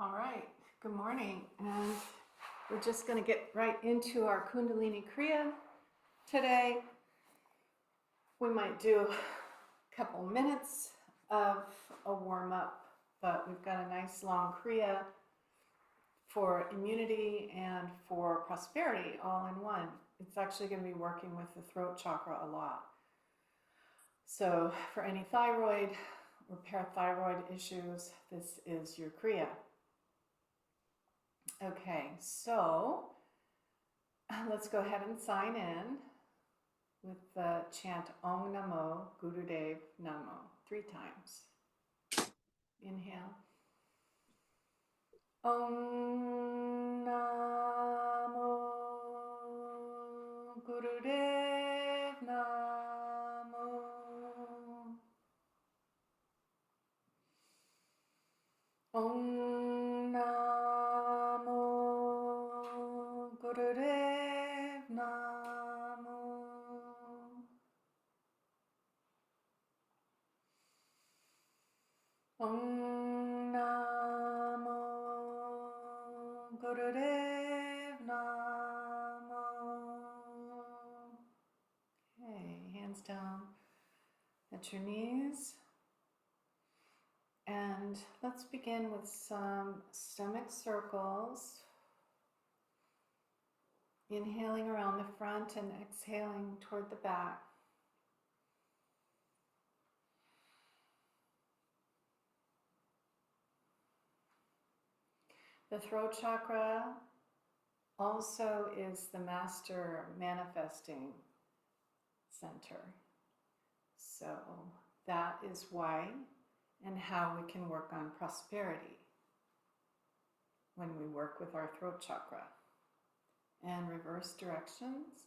All right, good morning. And we're just going to get right into our Kundalini Kriya today. We might do a couple minutes of a warm up, but we've got a nice long Kriya for immunity and for prosperity all in one. It's actually going to be working with the throat chakra a lot. So for any thyroid or parathyroid issues, this is your Kriya. Okay, so let's go ahead and sign in with the chant Om Namo Gurudev Namo 3 times. Inhale. Om Namo Gurudev Namo. Om Namo Gurudev Namo. Om Namo Gurudev Namo. Okay, hands down at your knees. And let's begin with some stomach circles. Inhaling around the front and exhaling toward the back. The throat chakra also is the master manifesting center. So that is why and how we can work on prosperity when we work with our throat chakra. And reverse directions.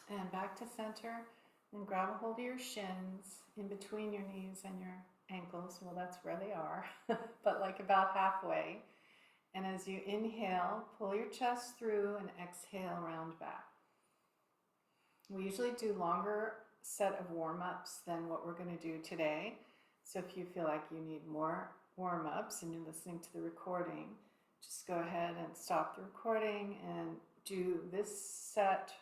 And back to center. And grab a hold of your shins in between your knees and your ankles. Well, that's where they are, but like about halfway. And as you inhale, pull your chest through and exhale, round back. We usually do longer set of warm-ups than what we're going to do today. So if you feel like you need more warm-ups and you're listening to the recording, just go ahead and stop the recording and do this set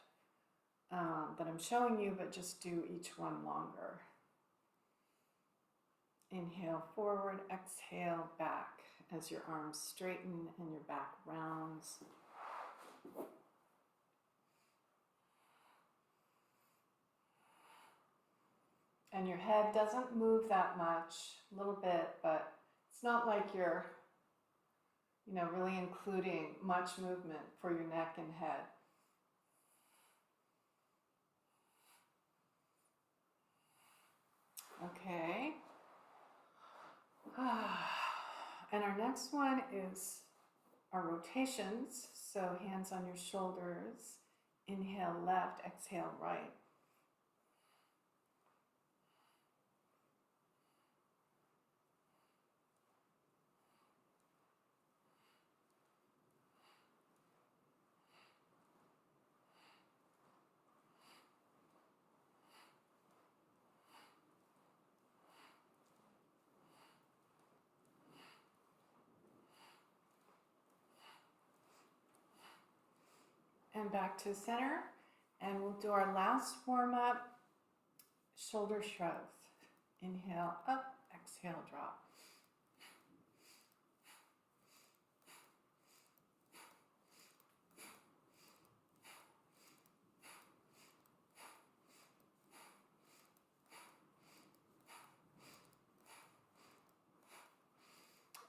that I'm showing you, but just do each one longer. Inhale forward, exhale back as your arms straighten and your back rounds. And your head doesn't move that much, a little bit, but it's not like you're, really including much movement for your neck and head. Okay. And our next one is our rotations. So hands on your shoulders. Inhale left, exhale right. And back to center. And we'll do our last warm up, shoulder shrugs. Inhale up, exhale drop.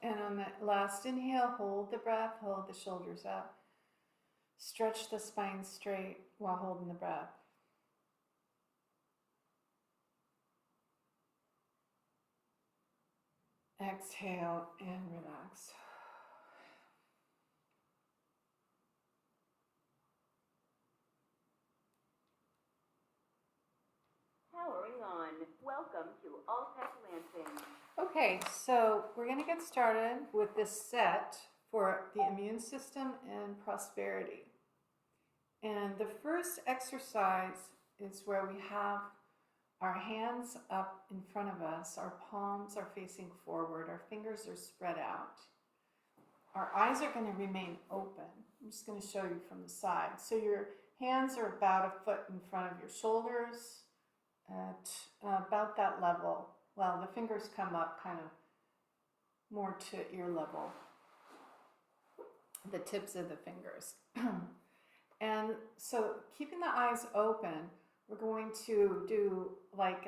And on that last inhale, hold the breath, hold the shoulders up. Stretch the spine straight while holding the breath. Exhale and relax. Powering on. Welcome to Alltech Lansing. Okay, so we're going to get started with this set for the immune system and prosperity. And the first exercise is where we have our hands up in front of us, our palms are facing forward, our fingers are spread out. Our eyes are going to remain open. I'm just going to show you from the side. So your hands are about a foot in front of your shoulders, at about that level. Well, the fingers come up kind of more to ear level, the tips of the fingers. And so keeping the eyes open, we're going to do like,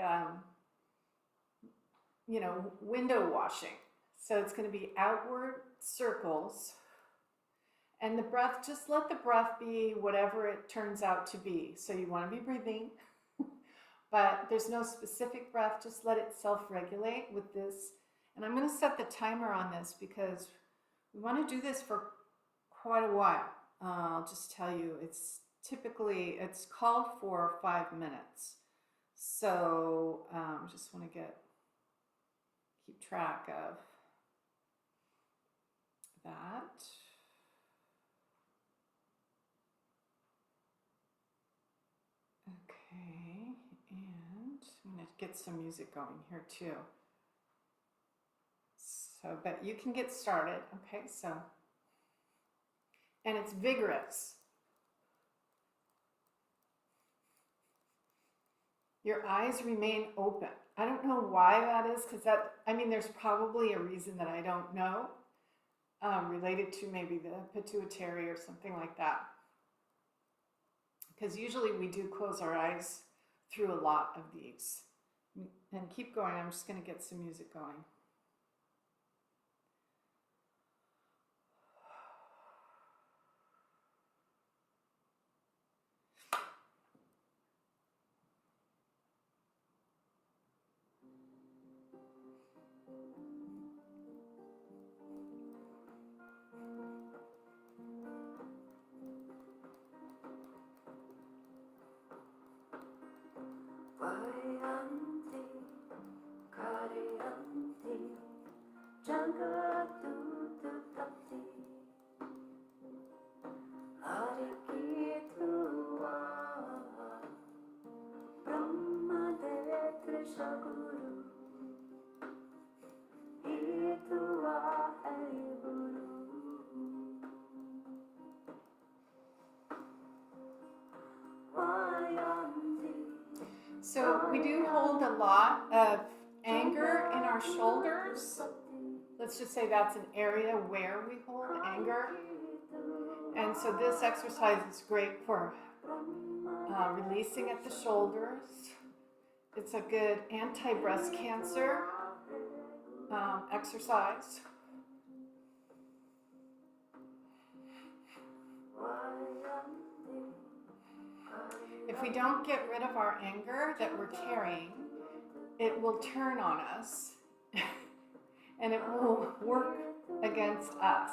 window washing. So it's going to be outward circles. And the breath, just let the breath be whatever it turns out to be. So you want to be breathing, but there's no specific breath. Just let it self-regulate with this. And I'm going to set the timer on this because we want to do this for quite a while. I'll just tell you, it's called for 5 minutes. So just want to keep track of that. Okay, and I'm going to get some music going here too. So, but you can get started. Okay, so, and it's vigorous. Your eyes remain open. I don't know why that is, because there's probably a reason that I don't know, related to maybe the pituitary or something like that. Because usually we do close our eyes through a lot of these. And keep going, I'm just going to get some music going. So we do hold a lot of anger in our shoulders. Let's just say that's an area where we hold anger. And so this exercise is great for releasing at the shoulders. It's a good anti-breast cancer exercise. If we don't get rid of our anger that we're carrying, it will turn on us and it will work against us.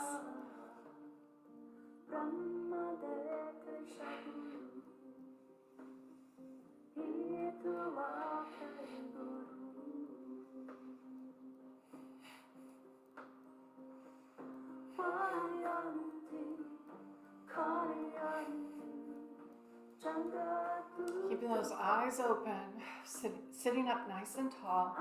Keeping those eyes open, sitting up nice and tall.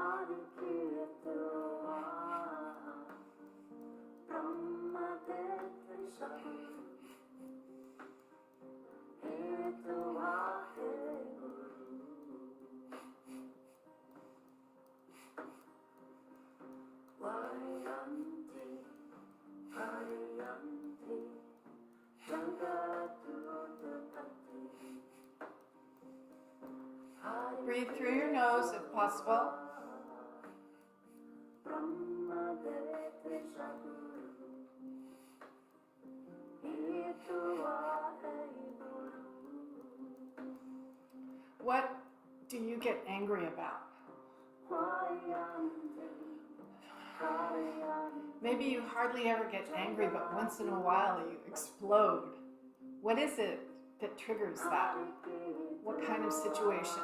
Breathe through your nose if possible. What do you get angry about? Maybe you hardly ever get angry, but once in a while you explode. What is it that triggers that? What kind of situations?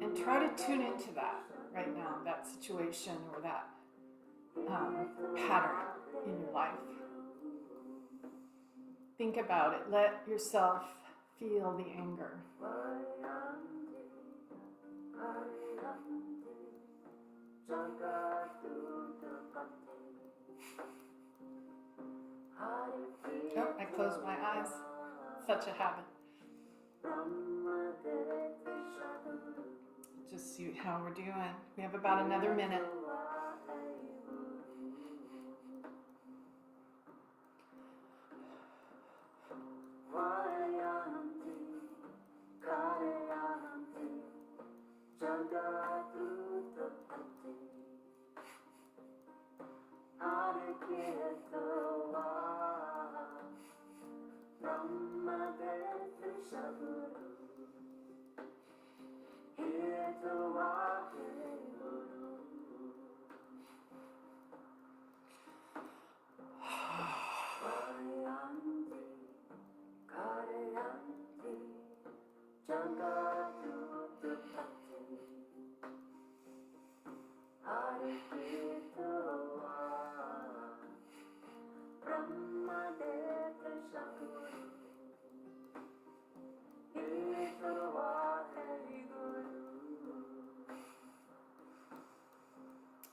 And try to tune into that right now, that situation or that pattern in your life. think about it. Let yourself feel the anger. Oh, I closed my eyes. Such a habit. Just see how we're doing. We have about another minute.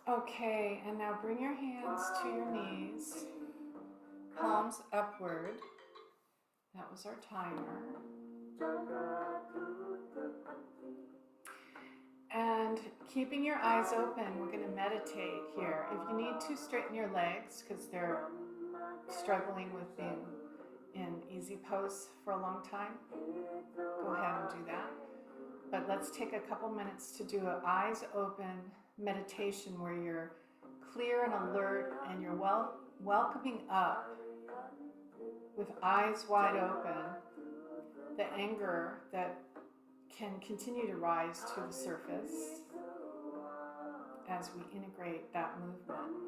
Okay, and now bring your hands to your knees, palms upward. That was our timer. And keeping your eyes open, we're going to meditate here. If you need to, straighten your legs because they're struggling with being in easy pose for a long time. Go ahead and do that. But let's take a couple minutes to do an eyes open meditation where you're clear and alert and you're welcoming up with eyes wide open the anger that can continue to rise to the surface as we integrate that movement.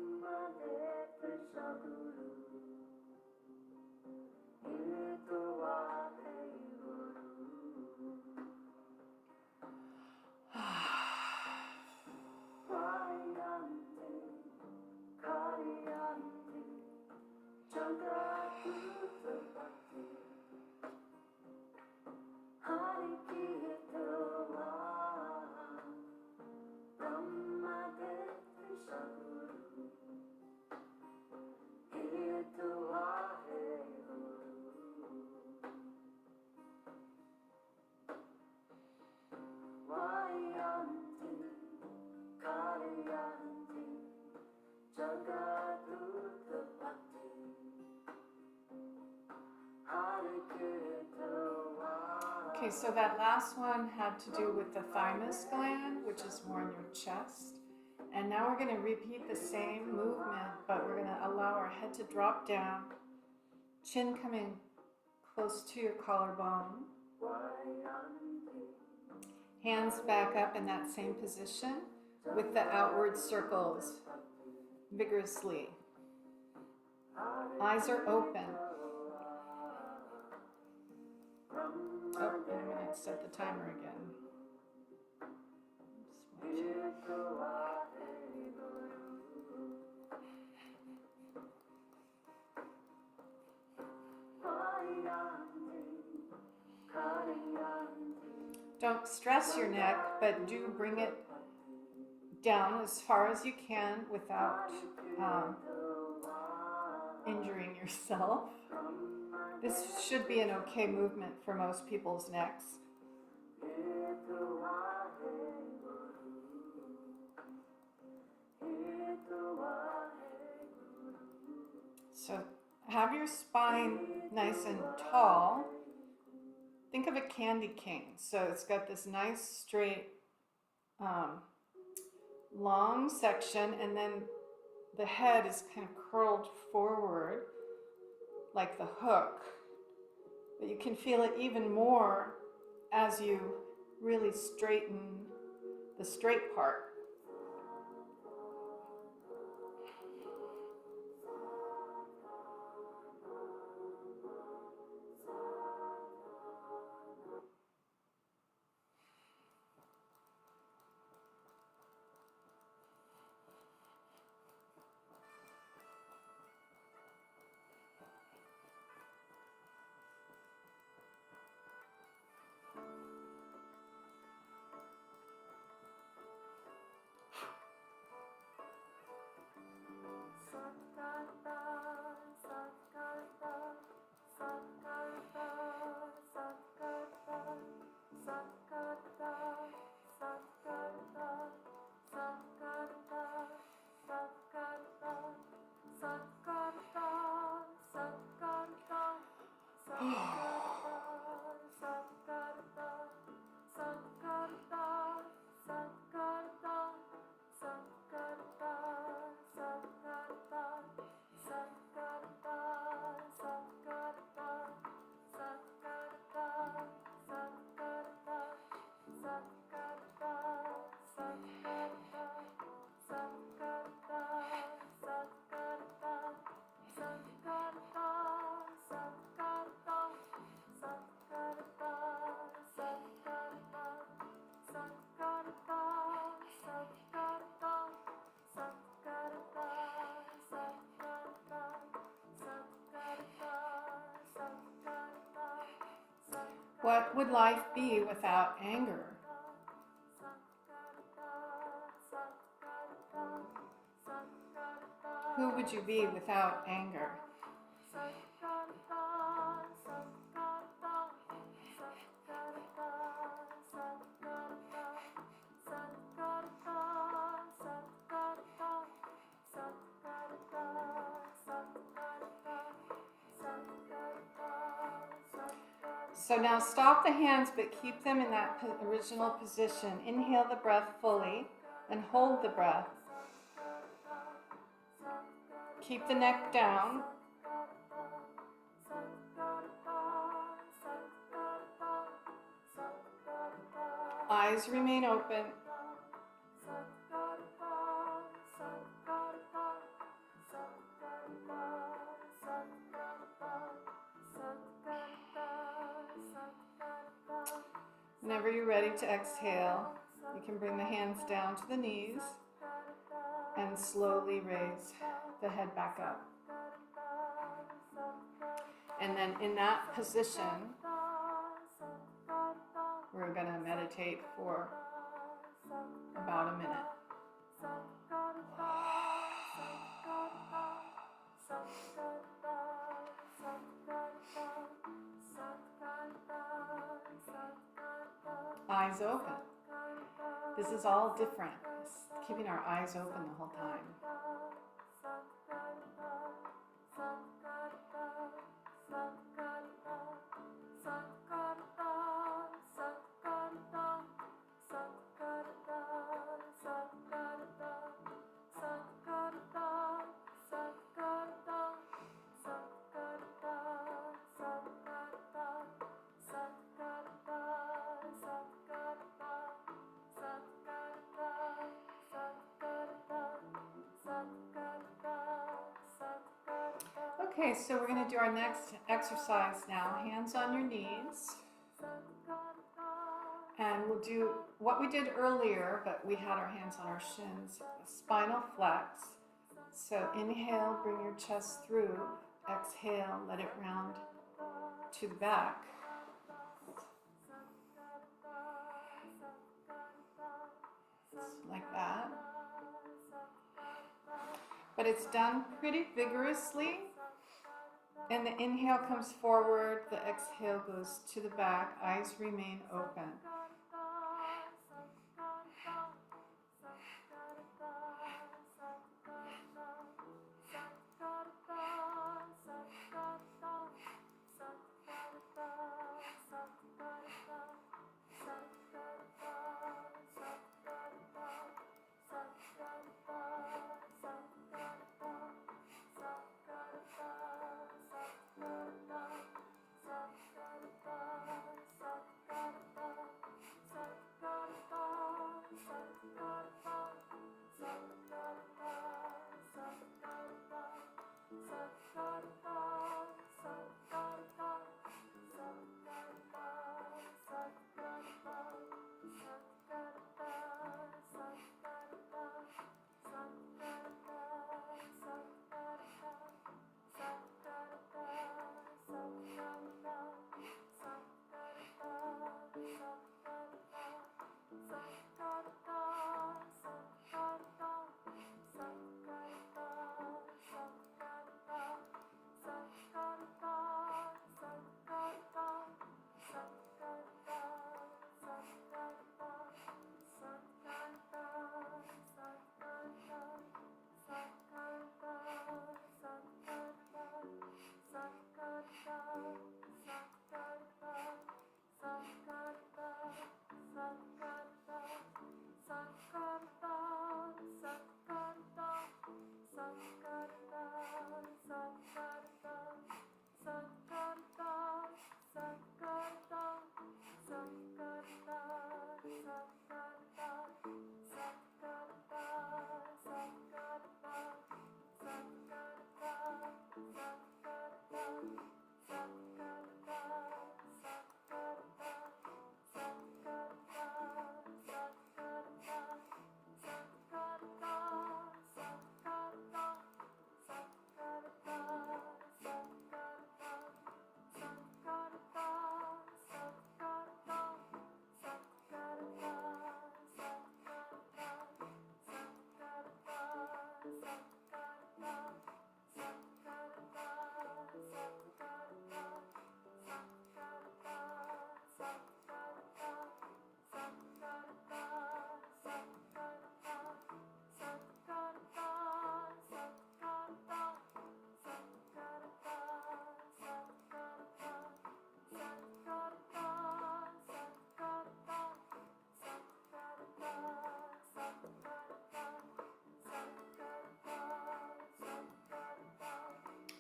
Okay, so that last one had to do with the thymus gland, which is more in your chest. And now we're going to repeat the same movement, but we're going to allow our head to drop down, chin coming close to your collarbone, hands back up in that same position with the outward circles vigorously. Eyes are open. Oh, and I'm going to set the timer again. Don't stress your neck, but do bring it down as far as you can without injuring yourself. This should be an okay movement for most people's necks. So have your spine nice and tall. Think of a candy cane. So it's got this nice straight long section, and then the head is kind of curled forward like the hook. But you can feel it even more as you really straighten the straight part. What would life be without anger? Who would you be without anger? So now stop the hands, but keep them in that original position. Inhale the breath fully and hold the breath. Keep the neck down. Eyes remain open. Whenever you're ready to exhale, you can bring the hands down to the knees and slowly raise the head back up. And then in that position, we're going to meditate for about a minute. Eyes open. This is all different. It's keeping our eyes open the whole time. Okay, so we're going to do our next exercise now. Hands on your knees. And we'll do what we did earlier, but we had our hands on our shins. Spinal flex. So inhale, bring your chest through. Exhale, let it round to the back. Like that. But it's done pretty vigorously. And the inhale comes forward, the exhale goes to the back, eyes remain open.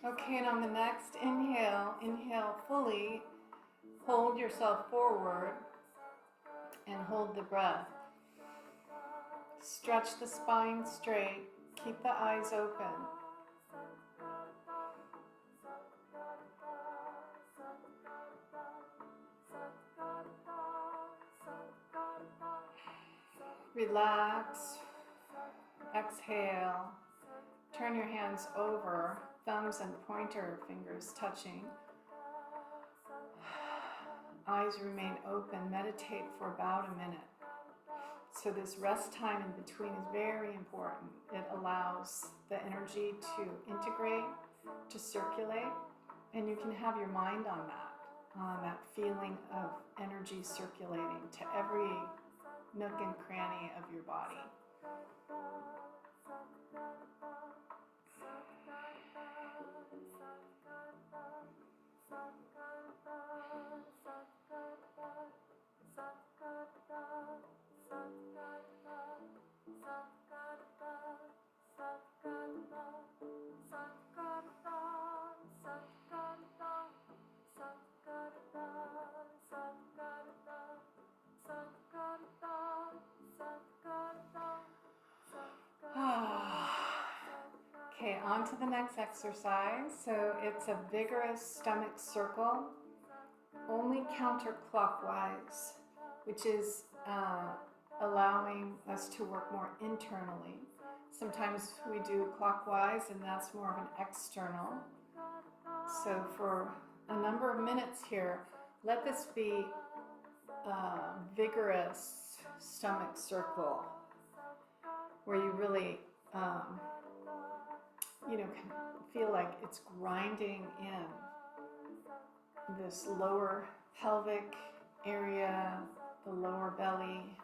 Okay, and on the next inhale, inhale fully, hold yourself forward and hold the breath. Stretch the spine straight, keep the eyes open. Relax, exhale, turn your hands over, thumbs and pointer fingers touching. Eyes remain open, meditate for about a minute. So this rest time in between is very important. It allows the energy to integrate, to circulate, and you can have your mind on that feeling of energy circulating to every nook and cranny of your body. Okay, on to the next exercise. So it's a vigorous stomach circle, only counterclockwise, which is allowing us to work more internally. Sometimes we do clockwise, and that's more of an external. So for a number of minutes here, let this be a vigorous stomach circle where you really can feel like it's grinding in this lower pelvic area, the lower belly.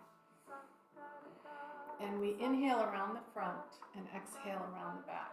And we inhale around the front and exhale around the back.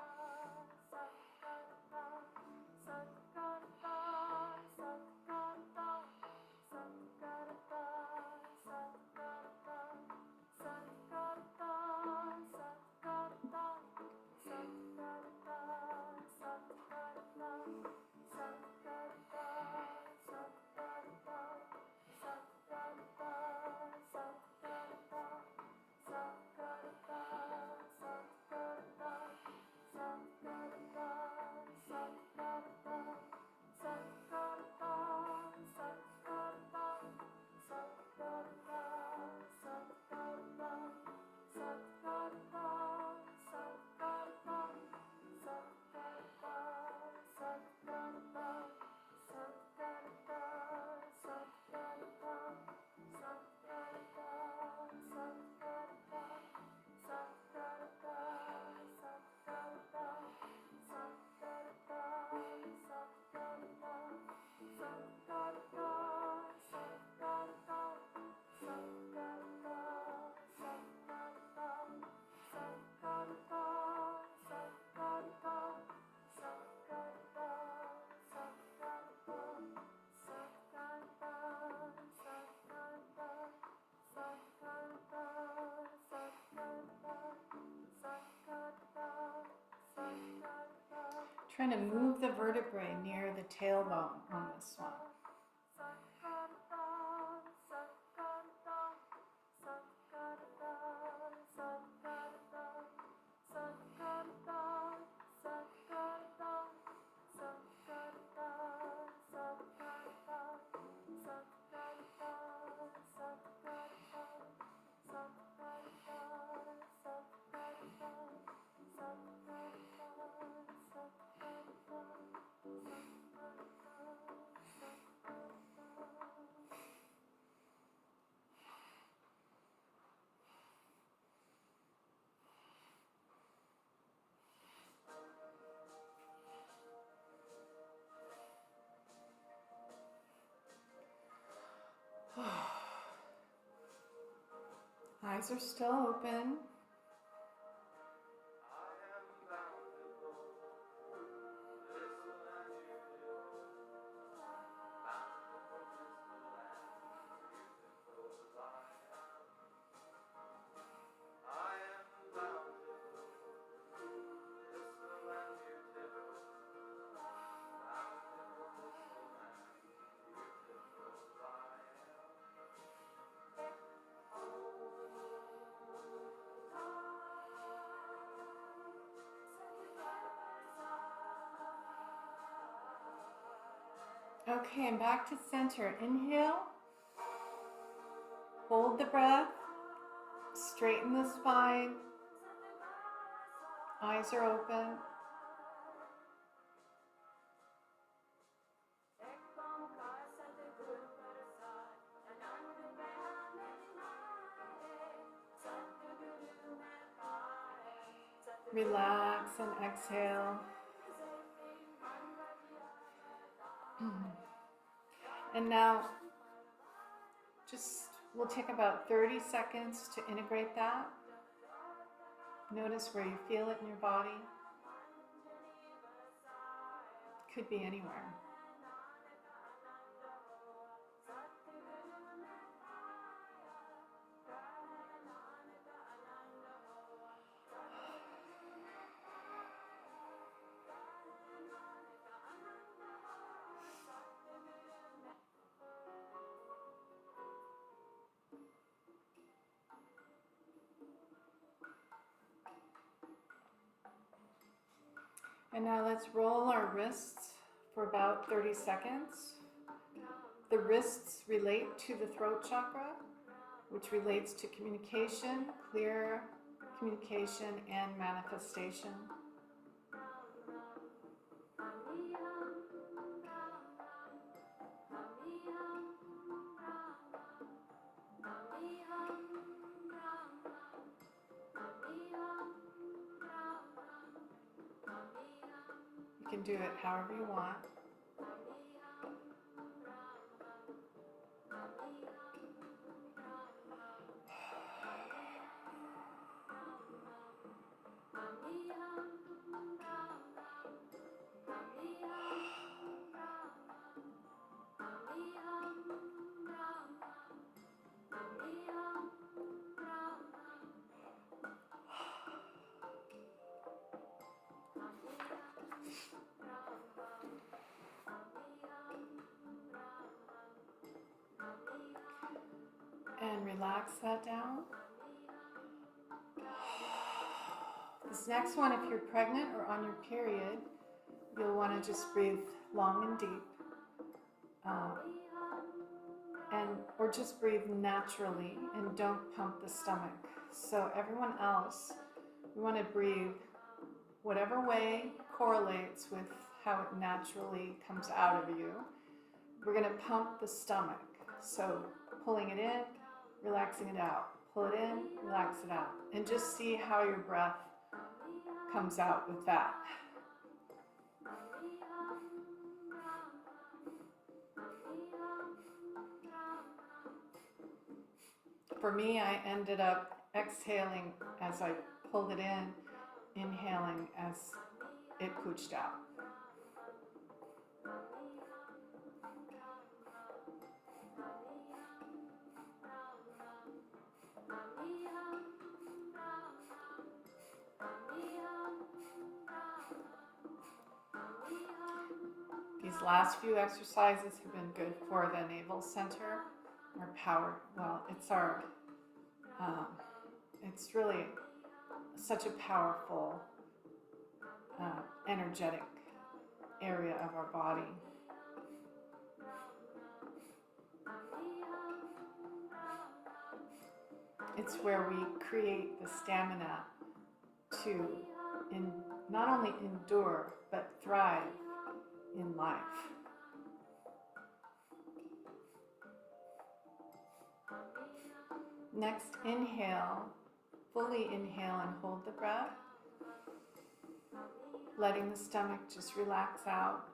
Trying to move the vertebrae near the tailbone on this one. Eyes are still open. Okay, and back to center. Inhale, hold the breath, straighten the spine, eyes are open. Relax and exhale. And now we'll take about 30 seconds to integrate that. Notice where you feel it in your body. Could be anywhere. And now let's roll our wrists for about 30 seconds. The wrists relate to the throat chakra, which relates to communication, clear communication, and manifestation. You can do it however you want. And relax that down. This next one, if you're pregnant or on your period, you'll want to just breathe long and deep. Or just breathe naturally and don't pump the stomach. So everyone else, we want to breathe whatever way correlates with how it naturally comes out of you. We're going to pump the stomach. So pulling it in, relaxing it out. Pull it in, relax it out. And just see how your breath comes out with that. For me, I ended up exhaling as I pulled it in, inhaling as it pooched out. These last few exercises have been good for the navel center, our power. Well, it's really such a powerful, energetic area of our body. It's where we create the stamina to not only endure, but thrive in life. Next, inhale, fully inhale and hold the breath, letting the stomach just relax out.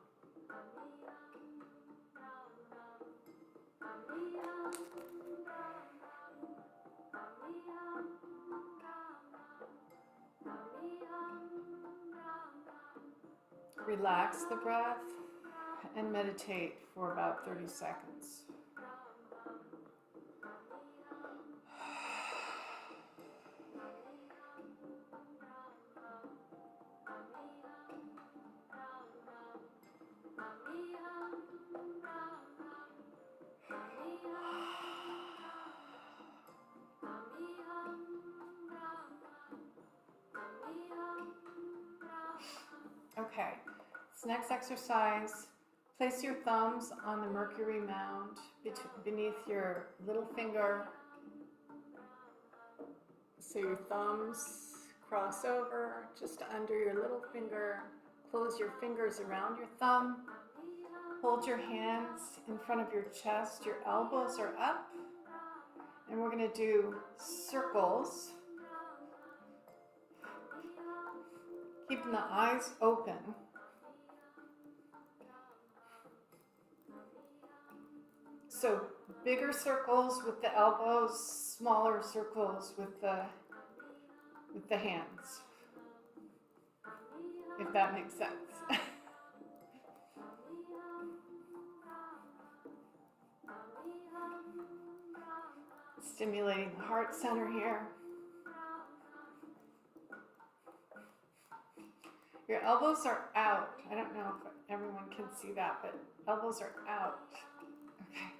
Relax the breath and meditate for about 30 seconds. Okay, this next exercise Place your thumbs on the Mercury mound beneath your little finger. So your thumbs cross over just under your little finger. Close your fingers around your thumb. Hold your hands in front of your chest. Your elbows are up. And we're going to do circles. Keeping the eyes open. So bigger circles with the elbows, smaller circles with the hands. If that makes sense. Stimulating the heart center here. Your elbows are out. I don't know if everyone can see that, but elbows are out. Okay.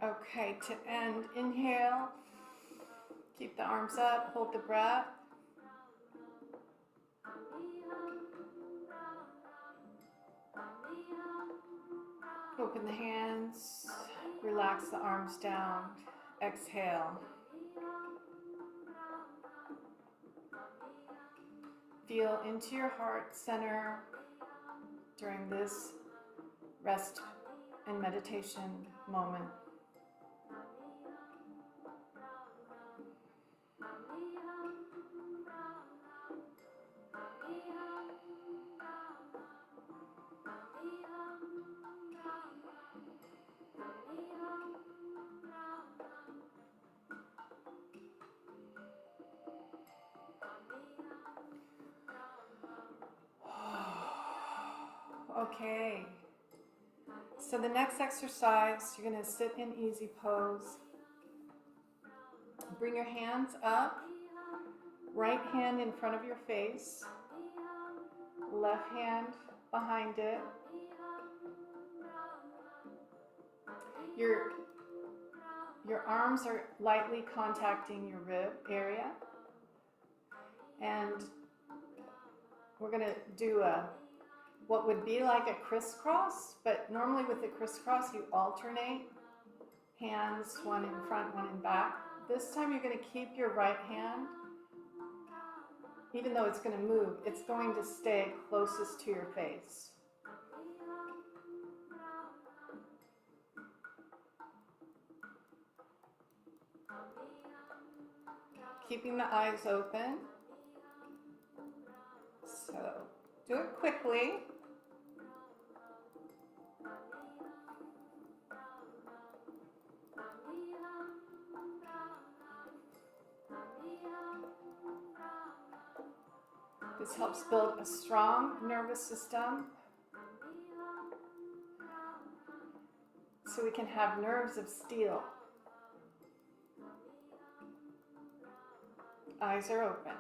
Okay, to end, inhale, keep the arms up, hold the breath. Open the hands, relax the arms down, exhale. Feel into your heart center during this rest and meditation moment. Okay, so the next exercise, you're going to sit in easy pose. Bring your hands up, right hand in front of your face, left hand behind it. Your arms are lightly contacting your rib area, and we're going to do what would be like a crisscross, but normally with a crisscross you alternate hands, one in front, one in back. This time you're going to keep your right hand, even though it's going to move, it's going to stay closest to your face. Keeping the eyes open. So do it quickly. This helps build a strong nervous system so we can have nerves of steel. Eyes are open.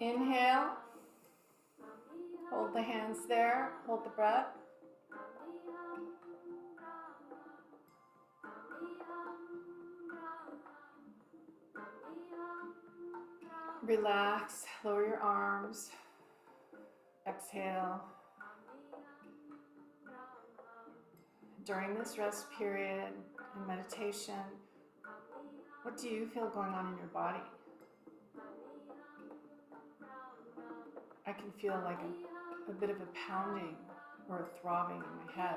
Inhale, hold the hands there, hold the breath. Relax, lower your arms, exhale. During this rest period and meditation, what do you feel going on in your body? I can feel like a bit of a pounding or a throbbing in my head.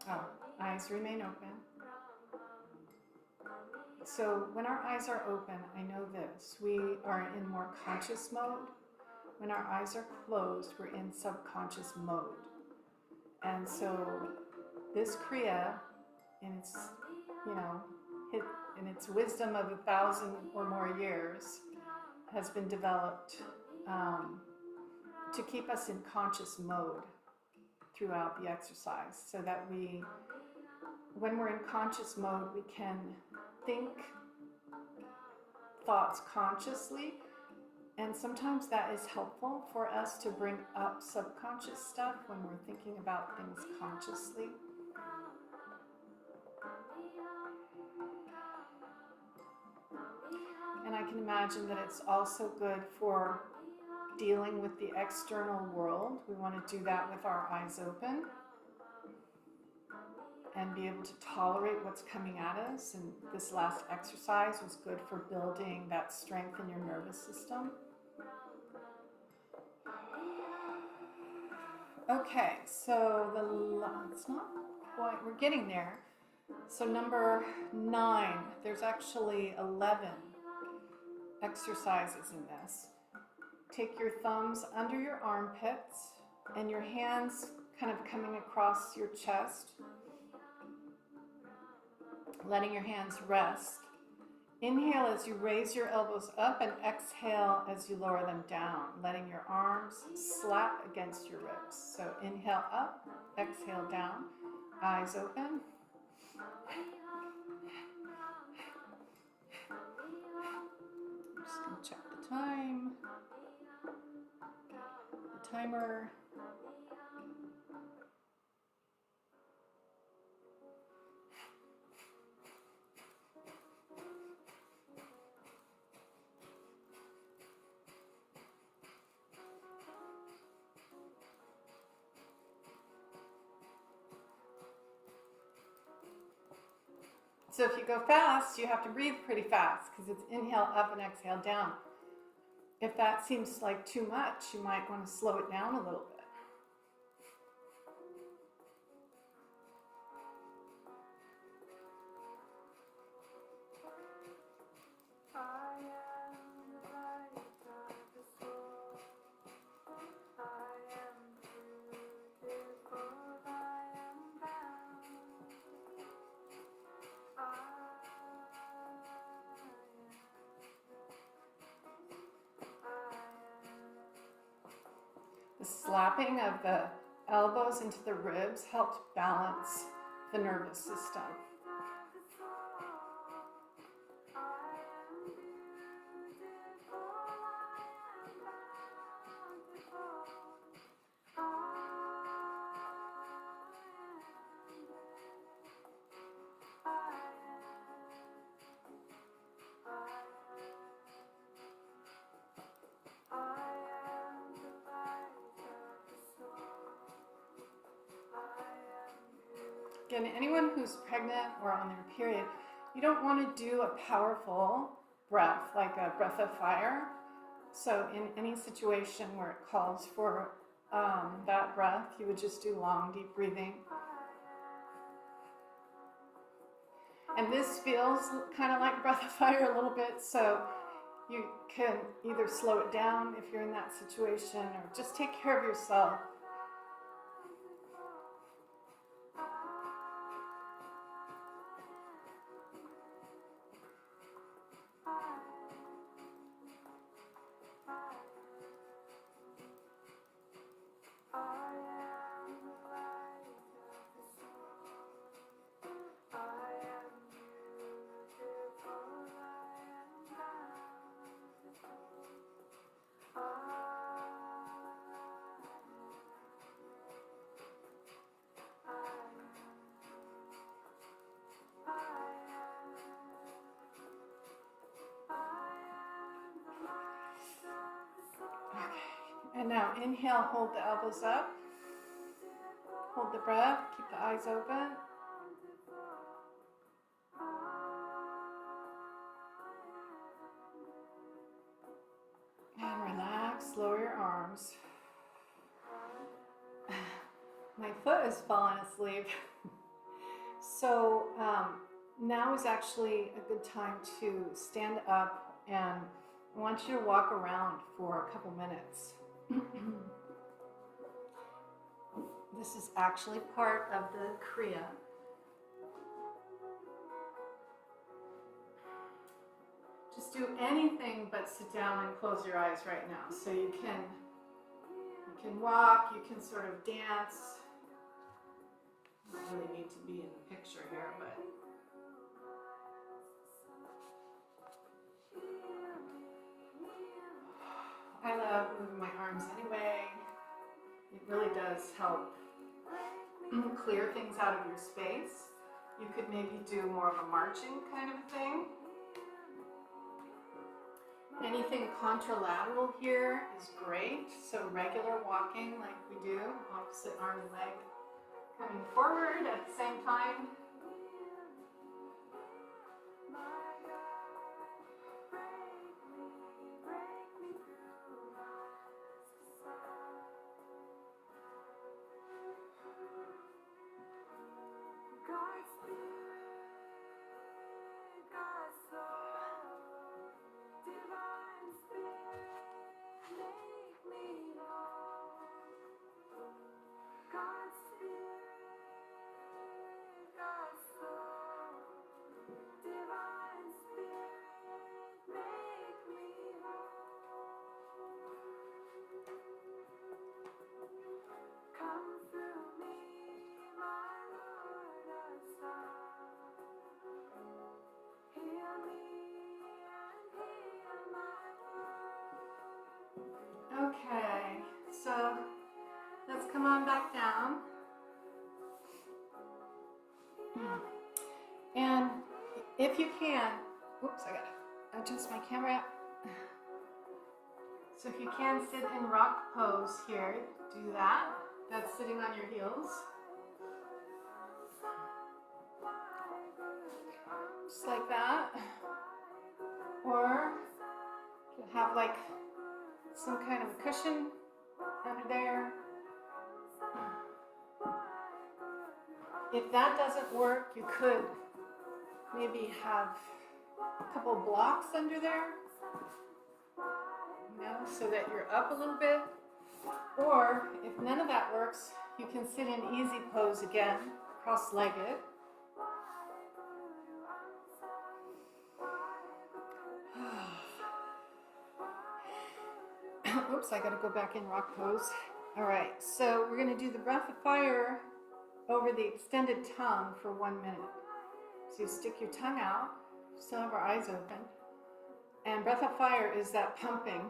Oh, eyes remain open. So when our eyes are open, I know this, we are in more conscious mode. When our eyes are closed, we're in subconscious mode. And so this Kriya, in its, in its wisdom of 1,000 or more years, has been developed to keep us in conscious mode throughout the exercise, so that when we're in conscious mode, we can think thoughts consciously, and sometimes that is helpful for us to bring up subconscious stuff when we're thinking about things consciously. And I can imagine that it's also good for dealing with the external world. We want to do that with our eyes open and be able to tolerate what's coming at us. And this last exercise was good for building that strength in your nervous system. Okay, so it's not quite, we're getting there. So number 9, there's actually 11 exercises in this. Take your thumbs under your armpits and your hands kind of coming across your chest, letting your hands rest. Inhale as you raise your elbows up, and exhale as you lower them down, letting your arms slap against your ribs. So inhale up, exhale down, eyes open. I'm just going to check the time. The timer. So if you go fast, you have to breathe pretty fast because it's inhale up and exhale down. If that seems like too much, you might want to slow it down a little bit. The slapping of the elbows into the ribs helps balance the nervous system. Again, anyone who's pregnant or on their period, you don't want to do a powerful breath, like a breath of fire. So in any situation where it calls for that breath, you would just do long, deep breathing. And this feels kind of like breath of fire a little bit, so you can either slow it down if you're in that situation, or just take care of yourself. And now inhale, hold the elbows up. Hold the breath, keep the eyes open. And relax, lower your arms. My foot is falling asleep. So now is actually a good time to stand up, and I want you to walk around for a couple minutes. This is actually part of the Kriya. Just do anything but sit down and close your eyes right now. So you can walk, you can sort of dance. You don't really need to be in the picture here, but I love moving my arms anyway. It really does help clear things out of your space. You could maybe do more of a marching kind of a thing. Anything contralateral here is great. So regular walking like we do, opposite arm and leg coming forward at the same time. Okay, so let's come on back down. And if you can, oops, I gotta adjust my camera. So if you can sit in rock pose here, do that. That's sitting on your heels. Just like that. Or you can have like some kind of a cushion under there. If that doesn't work, you could maybe have a couple blocks under there, you know, so that you're up a little bit. Or if none of that works, you can sit in easy pose again, cross-legged. Oops, I gotta go back in rock pose. All right, so we're gonna do the breath of fire over the extended tongue for 1 minute. So you stick your tongue out, still have our eyes open. And breath of fire is that pumping,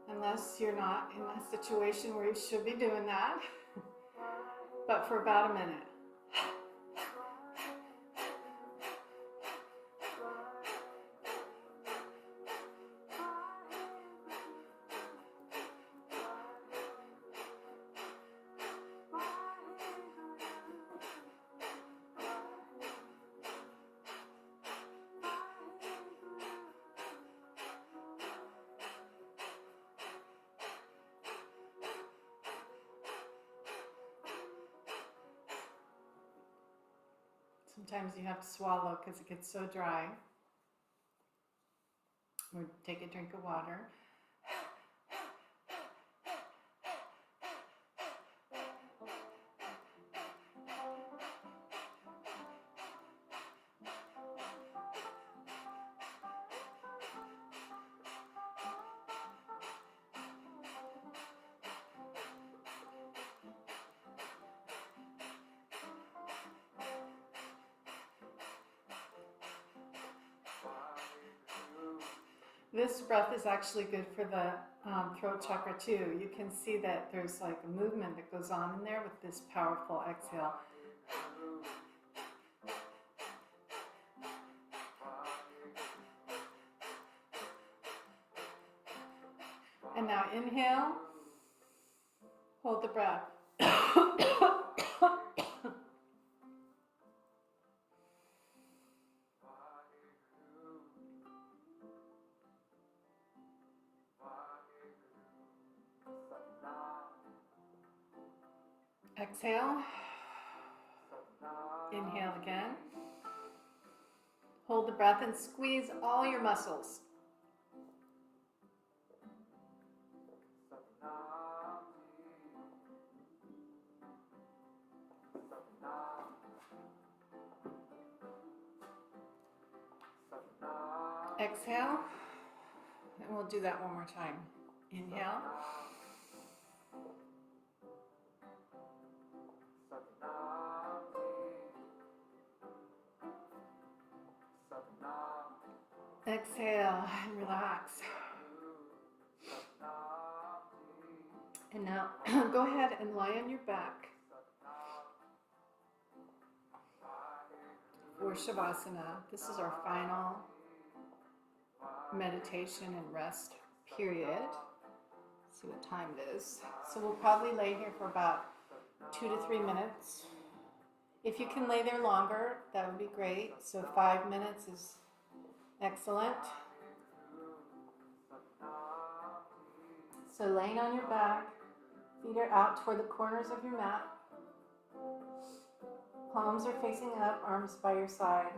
unless you're not in a situation where you should be doing that, but for about a minute. Sometimes you have to swallow because it gets so dry. Or take a drink of water. This breath is actually good for the throat chakra too. You can see that there's like a movement that goes on in there with this powerful exhale. And now inhale, hold the breath. Exhale. Inhale again. Hold the breath and squeeze all your muscles. Exhale. And we'll do that one more time. Inhale. Exhale and relax. And now go ahead and lie on your back for Shavasana. This is our final meditation and rest period. Let's see what time it is. So we'll probably lay here for about 2 to 3 minutes. If you can lay there longer, that would be great. So 5 minutes is excellent. So laying on your back, feet are out toward the corners of your mat. Palms are facing up, arms by your side.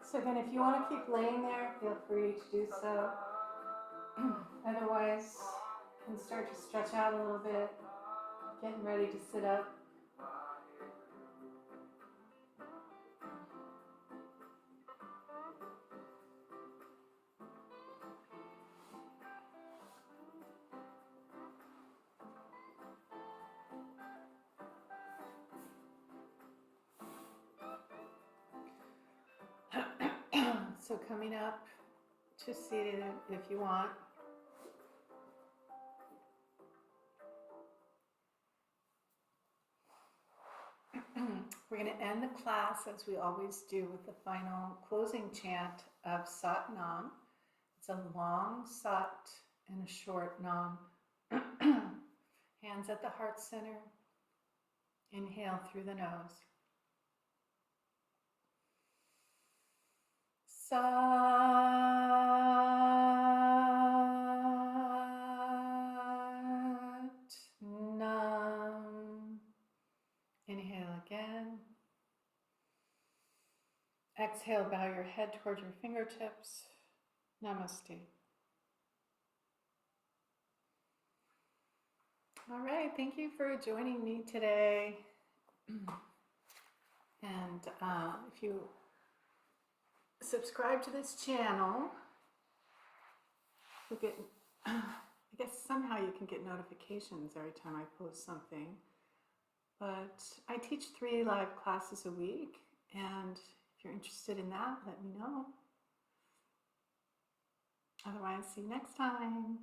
So again, if you want to keep laying there, feel free to do so. Otherwise, you can start to stretch out a little bit, getting ready to sit up. So coming up to seated if you want. We're going to end the class as we always do with the final closing chant of Sat Nam. It's a long Sat and a short Nam. Hands at the heart center. Inhale through the nose. Sa exhale, bow your head toward your fingertips. Namaste. All right, thank you for joining me today. And if you subscribe to this channel, you'll get, I guess somehow you can get notifications every time I post something. But I teach 3 live classes a week, and if you're interested in that, let me know. Otherwise, see you next time.